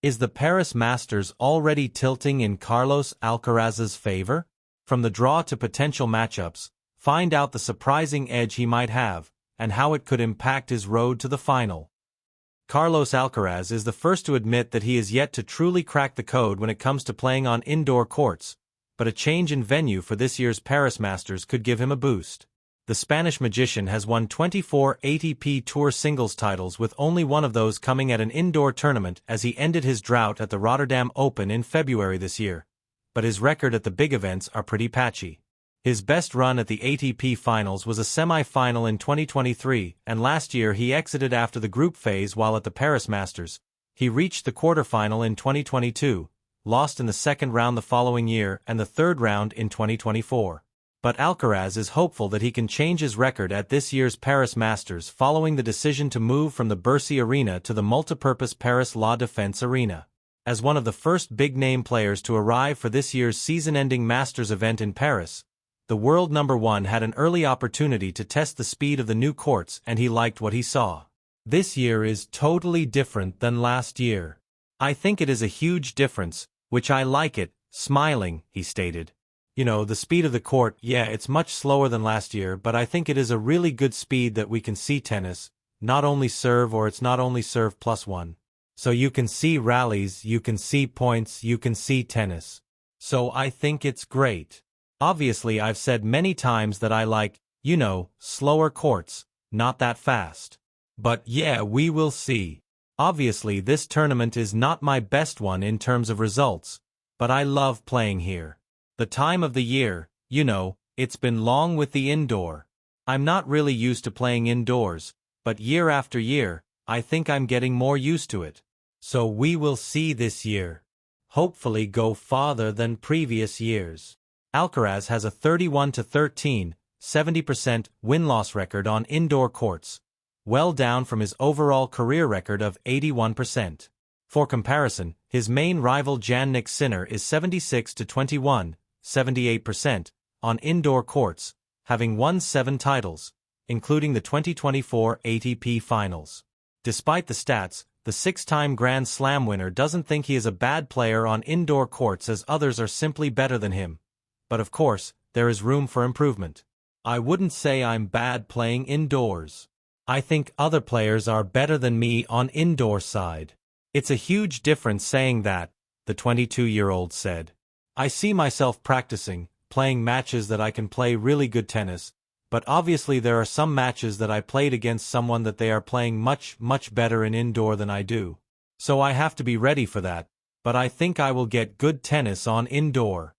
Is the Paris Masters already tilting in Carlos Alcaraz's favor? From the draw to potential matchups, find out the surprising edge he might have, and how it could impact his road to the final. Carlos Alcaraz is the first to admit that he is yet to truly crack the code when it comes to playing on indoor courts, but a change in venue for this year's Paris Masters could give him a boost. The Spanish magician has won 24 ATP Tour singles titles, with only one of those coming at an indoor tournament as he ended his drought at the Rotterdam Open in February this year. But his record at the big events are pretty patchy. His best run at the ATP Finals was a semi-final in 2023, and last year he exited after the group phase while at the Paris Masters. He reached the quarterfinal in 2022, lost in the second round the following year and the third round in 2024. But Alcaraz is hopeful that he can change his record at this year's Paris Masters following the decision to move from the Bercy Arena to the multipurpose Paris La Défense Arena. As one of the first big-name players to arrive for this year's season-ending Masters event in Paris, the world number one had an early opportunity to test the speed of the new courts, and he liked what he saw. This year is totally different than last year. I think it is a huge difference, which I like it, smiling, he stated. You know, the speed of the court, yeah, it's much slower than last year, but I think it is a really good speed that we can see tennis, not only serve, or it's not only serve +1. So you can see rallies, you can see points, you can see tennis. So I think it's great. Obviously, I've said many times that I like, you know, slower courts, not that fast. But yeah, we will see. Obviously, this tournament is not my best one in terms of results, but I love playing here. The time of the year, you know, it's been long with the indoor. I'm not really used to playing indoors, but year after year, I think I'm getting more used to it. So we will see this year. Hopefully go farther than previous years. Alcaraz has a 31-13, 70% win-loss record on indoor courts, well down from his overall career record of 81%. For comparison, his main rival Jannik Sinner is 76-21, 78%, on indoor courts, having won 7 titles, including the 2024 ATP Finals. Despite the stats, the 6-time Grand Slam winner doesn't think he is a bad player on indoor courts, as others are simply better than him. But of course, there is room for improvement. I wouldn't say I'm bad playing indoors. I think other players are better than me on indoor side. It's a huge difference saying that, the 22-year-old said. I see myself practicing, playing matches that I can play really good tennis, but obviously there are some matches that I played against someone that they are playing much better in indoor than I do. So I have to be ready for that, but I think I will get good tennis on indoor.